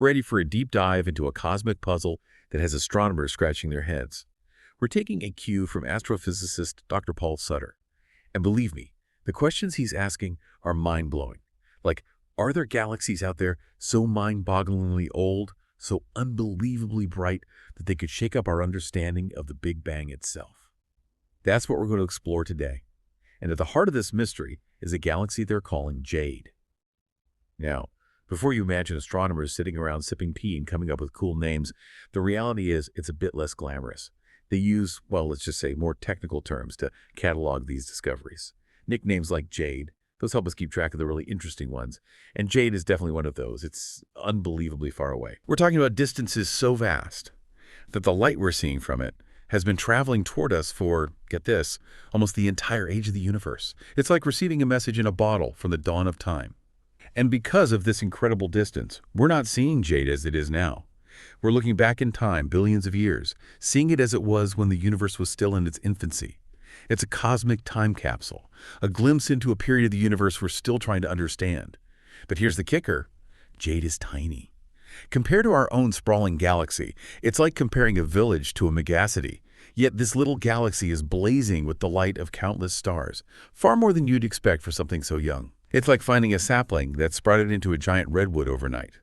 Ready for a deep dive into a cosmic puzzle that has astronomers scratching their heads. We're taking a cue from astrophysicist Dr. Paul Sutter. And believe me, the questions he's asking are mind-blowing. Like, are there galaxies out there so mind-bogglingly old, so unbelievably bright, that they could shake up our understanding of the Big Bang itself? That's what we're going to explore today. And at the heart of this mystery is a galaxy they're calling Jade. Now, before you imagine astronomers sitting around sipping tea and coming up with cool names, the reality is it's a bit less glamorous. They use, well, let's just say more technical terms to catalog these discoveries. Nicknames like Jade, those help us keep track of the really interesting ones. And Jade is definitely one of those. It's unbelievably far away. We're talking about distances so vast that the light we're seeing from it has been traveling toward us for, get this, almost the entire age of the universe. It's like receiving a message in a bottle from the dawn of time. And because of this incredible distance, we're not seeing Jade as it is now. We're looking back in time, billions of years, seeing it as it was when the universe was still in its infancy. It's a cosmic time capsule, a glimpse into a period of the universe we're still trying to understand. But here's the kicker. Jade is tiny. Compared to our own sprawling galaxy, it's like comparing a village to a megacity. Yet this little galaxy is blazing with the light of countless stars, far more than you'd expect for something so young. It's like finding a sapling that sprouted into a giant redwood overnight.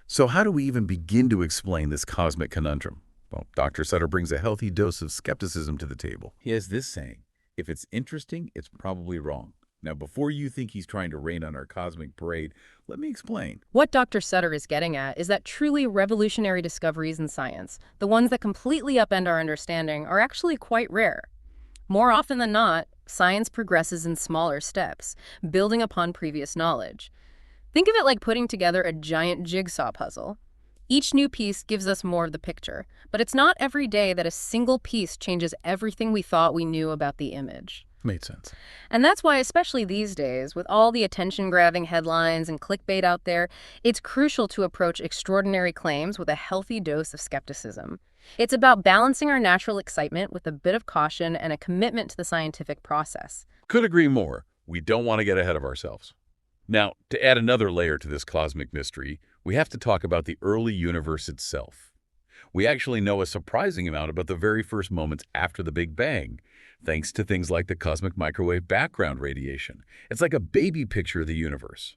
So how do we even begin to explain this cosmic conundrum? Well, Dr. Sutter brings a healthy dose of skepticism to the table. He has this saying, if it's interesting, it's probably wrong. Now, before you think he's trying to rain on our cosmic parade, let me explain. What Dr. Sutter is getting at is that truly revolutionary discoveries in science, the ones that completely upend our understanding, are actually quite rare. More often than not, science progresses in smaller steps, building upon previous knowledge. Think of it like putting together a giant jigsaw puzzle. Each new piece gives us more of the picture, but it's not every day that a single piece changes everything we thought we knew about the image. Made sense. And that's why, especially these days, with all the attention-grabbing headlines and clickbait out there, it's crucial to approach extraordinary claims with a healthy dose of skepticism. It's about balancing our natural excitement with a bit of caution and a commitment to the scientific process. Could agree more. We don't want to get ahead of ourselves. Now, to add another layer to this cosmic mystery, we have to talk about the early universe itself. We actually know a surprising amount about the very first moments after the Big Bang, thanks to things like the cosmic microwave background radiation. It's like a baby picture of the universe.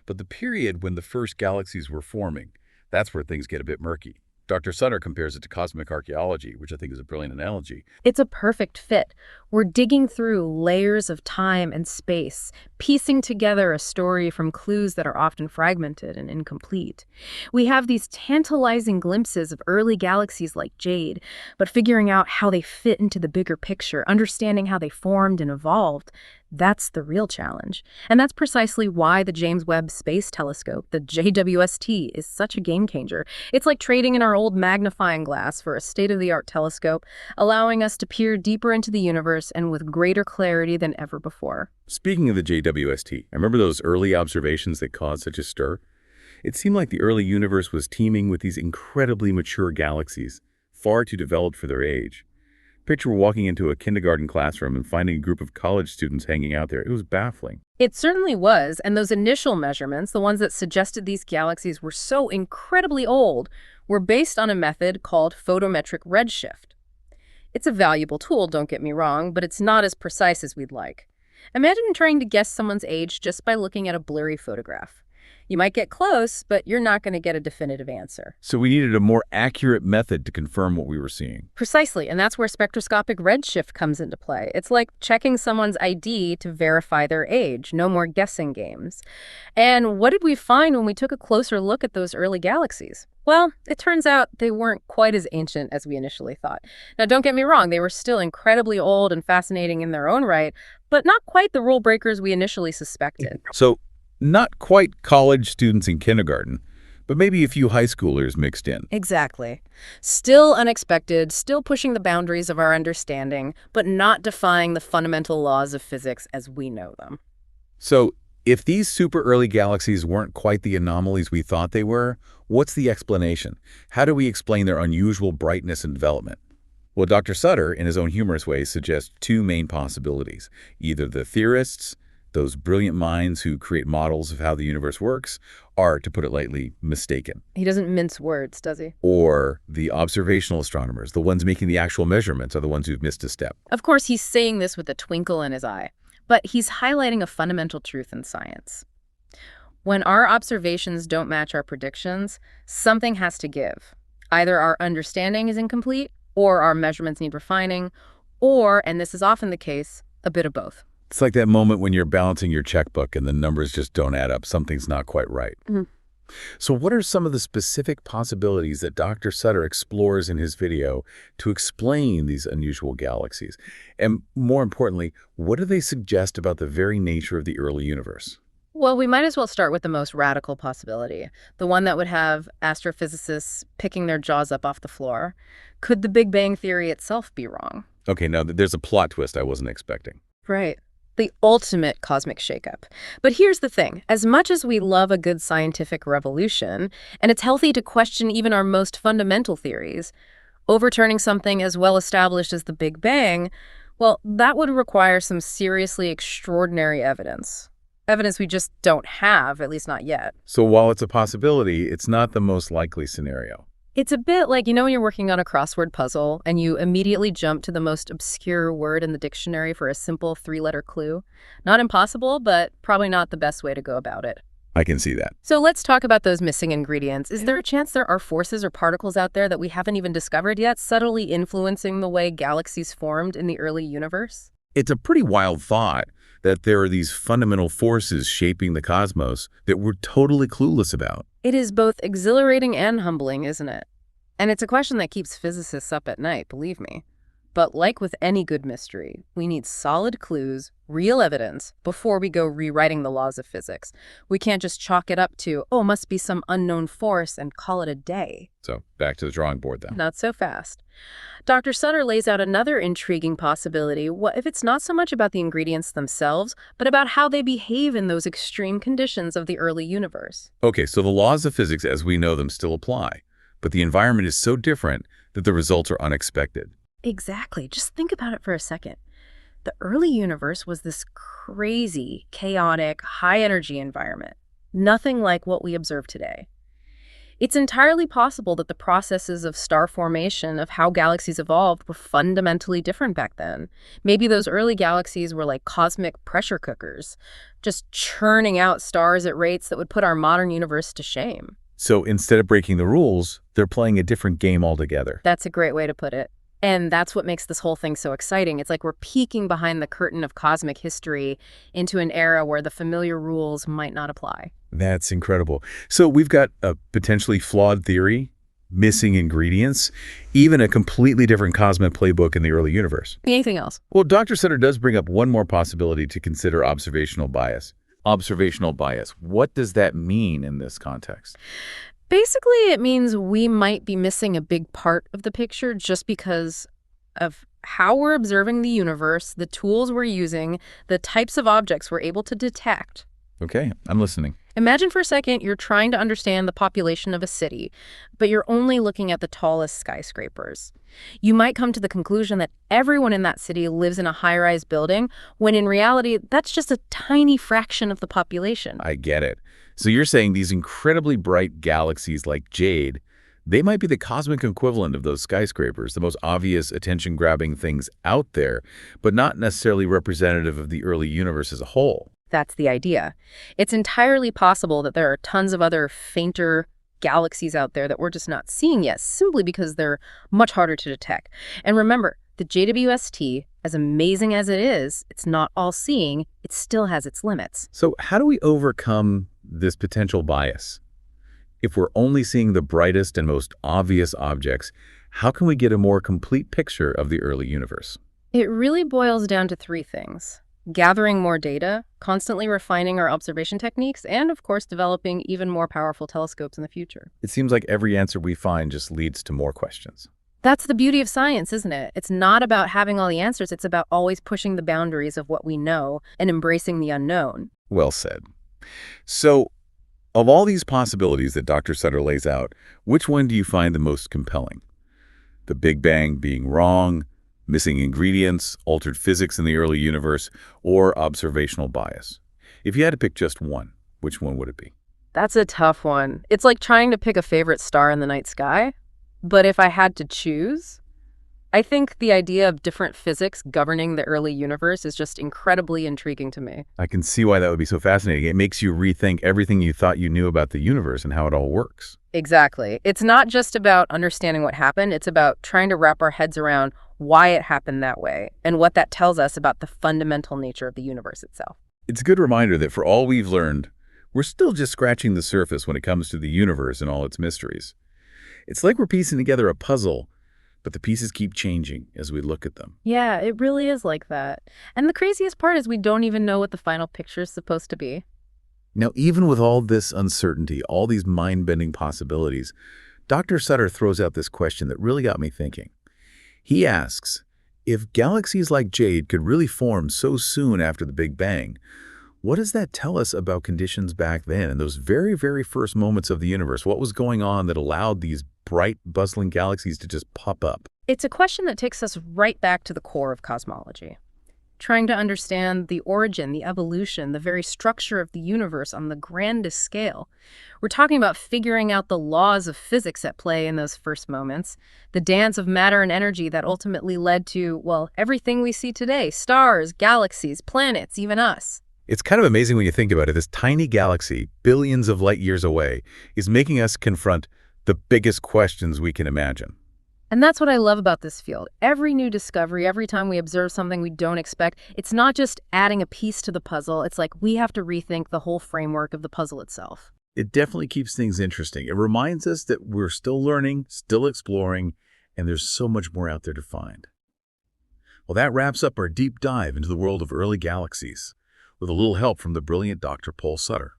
But the period when the first galaxies were forming, that's where things get a bit murky. Dr. Sutter compares it to cosmic archaeology, which I think is a brilliant analogy. It's a perfect fit. We're digging through layers of time and space, piecing together a story from clues that are often fragmented and incomplete. We have these tantalizing glimpses of early galaxies like Jade, but figuring out how they fit into the bigger picture, understanding how they formed and evolved, that's the real challenge. And that's precisely why the James Webb Space Telescope, the JWST, is such a game changer. It's like trading in our old magnifying glass for a state-of-the-art telescope, allowing us to peer deeper into the universe and with greater clarity than ever before. Speaking of the JWST, I remember those early observations that caused such a stir? It seemed like the early universe was teeming with these incredibly mature galaxies, far too developed for their age. Picture walking into a kindergarten classroom and finding a group of college students hanging out there. It was baffling. It certainly was, and those initial measurements, the ones that suggested these galaxies were so incredibly old, were based on a method called photometric redshift. It's a valuable tool, don't get me wrong, but it's not as precise as we'd like. Imagine trying to guess someone's age just by looking at a blurry photograph. You might get close, but you're not going to get a definitive answer. So we needed a more accurate method to confirm what we were seeing. Precisely, and that's where spectroscopic redshift comes into play. It's like checking someone's ID to verify their age. No more guessing games. And what did we find when we took a closer look at those early galaxies? Well, it turns out they weren't quite as ancient as we initially thought. Now, don't get me wrong, they were still incredibly old and fascinating in their own right, but not quite the rule breakers we initially suspected. So, not quite college students in kindergarten, but maybe a few high schoolers mixed in. Exactly. Still unexpected, still pushing the boundaries of our understanding, but not defying the fundamental laws of physics as we know them. So, if these super early galaxies weren't quite the anomalies we thought they were, what's the explanation? How do we explain their unusual brightness and development? Well, Dr. Sutter, in his own humorous way, suggests two main possibilities. Either the theorists, those brilliant minds who create models of how the universe works, are, to put it lightly, mistaken. He doesn't mince words, does he? Or the observational astronomers, the ones making the actual measurements, are the ones who've missed a step. Of course, he's saying this with a twinkle in his eye, but he's highlighting a fundamental truth in science. When our observations don't match our predictions, something has to give. Either our understanding is incomplete, or our measurements need refining, or, and this is often the case, a bit of both. It's like that moment when you're balancing your checkbook and the numbers just don't add up. Something's not quite right. So what are some of the specific possibilities that Dr. Sutter explores in his video to explain these unusual galaxies? And more importantly, what do they suggest about the very nature of the early universe? Well, we might as well start with the most radical possibility, the one that would have astrophysicists picking their jaws up off the floor. Could the Big Bang Theory itself be wrong? Okay, now there's a plot twist I wasn't expecting. Right. The ultimate cosmic shakeup. But here's the thing. As much as we love a good scientific revolution, and it's healthy to question even our most fundamental theories, overturning something as well established as the Big Bang, well, that would require some seriously extraordinary evidence. Evidence we just don't have, at least not yet. So while it's a possibility, it's not the most likely scenario. It's a bit like, when you're working on a crossword puzzle and you immediately jump to the most obscure word in the dictionary for a simple 3-letter clue. Not impossible, but probably not the best way to go about it. I can see that. So let's talk about those missing ingredients. Is there a chance there are forces or particles out there that we haven't even discovered yet, subtly influencing the way galaxies formed in the early universe? It's a pretty wild thought that there are these fundamental forces shaping the cosmos that we're totally clueless about. It is both exhilarating and humbling, isn't it? And it's a question that keeps physicists up at night, believe me. But like with any good mystery, we need solid clues, real evidence, before we go rewriting the laws of physics. We can't just chalk it up to, oh, must be some unknown force and call it a day. So back to the drawing board then. Not so fast. Dr. Sutter lays out another intriguing possibility. What if it's not so much about the ingredients themselves, but about how they behave in those extreme conditions of the early universe? Okay, so the laws of physics as we know them still apply, but the environment is so different that the results are unexpected. Exactly. Just think about it for a second. The early universe was this crazy, chaotic, high-energy environment. Nothing like what we observe today. It's entirely possible that the processes of star formation, of how galaxies evolved, were fundamentally different back then. Maybe those early galaxies were like cosmic pressure cookers, just churning out stars at rates that would put our modern universe to shame. So instead of breaking the rules, they're playing a different game altogether. That's a great way to put it. And that's what makes this whole thing so exciting. It's like we're peeking behind the curtain of cosmic history into an era where the familiar rules might not apply. That's incredible. So we've got a potentially flawed theory, missing ingredients, even a completely different cosmic playbook in the early universe. Anything else? Well, Dr. Sutter does bring up one more possibility to consider: observational bias. Observational bias. What does that mean in this context? Basically, it means we might be missing a big part of the picture just because of how we're observing the universe, the tools we're using, the types of objects we're able to detect. Okay, I'm listening. Imagine for a second you're trying to understand the population of a city, but you're only looking at the tallest skyscrapers. You might come to the conclusion that everyone in that city lives in a high-rise building, when in reality, that's just a tiny fraction of the population. I get it. So you're saying these incredibly bright galaxies like Jade, they might be the cosmic equivalent of those skyscrapers, the most obvious attention-grabbing things out there, but not necessarily representative of the early universe as a whole. That's the idea. It's entirely possible that there are tons of other fainter galaxies out there that we're just not seeing yet, simply because they're much harder to detect. And remember, the JWST, as amazing as it is, it's not all-seeing. It still has its limits. So how do we overcome this potential bias? If we're only seeing the brightest and most obvious objects, how can we get a more complete picture of the early universe? It really boils down to 3 things: gathering more data, constantly refining our observation techniques, and of course developing even more powerful telescopes in the future. It seems like every answer we find just leads to more questions. That's the beauty of science, isn't it? It's not about having all the answers, it's about always pushing the boundaries of what we know and embracing the unknown. Well said. So, of all these possibilities that Dr. Sutter lays out, which one do you find the most compelling? The Big Bang being wrong, missing ingredients, altered physics in the early universe, or observational bias? If you had to pick just one, which one would it be? That's a tough one. It's like trying to pick a favorite star in the night sky. But if I had to choose, I think the idea of different physics governing the early universe is just incredibly intriguing to me. I can see why that would be so fascinating. It makes you rethink everything you thought you knew about the universe and how it all works. Exactly. It's not just about understanding what happened, it's about trying to wrap our heads around why it happened that way and what that tells us about the fundamental nature of the universe itself. It's a good reminder that for all we've learned, we're still just scratching the surface when it comes to the universe and all its mysteries. It's like we're piecing together a puzzle, but the pieces keep changing as we look at them. Yeah, it really is like that. And the craziest part is we don't even know what the final picture is supposed to be. Now, even with all this uncertainty, all these mind-bending possibilities, Dr. Sutter throws out this question that really got me thinking. He asks, if galaxies like Jade could really form so soon after the Big Bang, what does that tell us about conditions back then in those very, very first moments of the universe? What was going on that allowed these bright, bustling galaxies to just pop up? It's a question that takes us right back to the core of cosmology, trying to understand the origin, the evolution, the very structure of the universe on the grandest scale. We're talking about figuring out the laws of physics at play in those first moments, the dance of matter and energy that ultimately led to, well, everything we see today: stars, galaxies, planets, even us. It's kind of amazing when you think about it. This tiny galaxy, billions of light years away, is making us confront the biggest questions we can imagine. And that's what I love about this field. Every new discovery, every time we observe something we don't expect, it's not just adding a piece to the puzzle. It's like we have to rethink the whole framework of the puzzle itself. It definitely keeps things interesting. It reminds us that we're still learning, still exploring, and there's so much more out there to find. Well, that wraps up our deep dive into the world of early galaxies, with a little help from the brilliant Dr. Paul Sutter.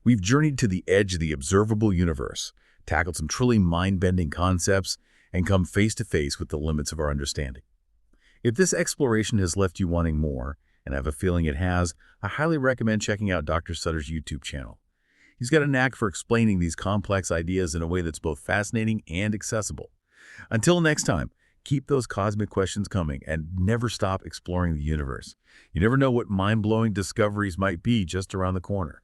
We've journeyed to the edge of the observable universe, tackled some truly mind-bending concepts, and come face-to-face with the limits of our understanding. If this exploration has left you wanting more, and I have a feeling it has, I highly recommend checking out Dr. Sutter's YouTube channel. He's got a knack for explaining these complex ideas in a way that's both fascinating and accessible. Until next time, keep those cosmic questions coming and never stop exploring the universe. You never know what mind-blowing discoveries might be just around the corner.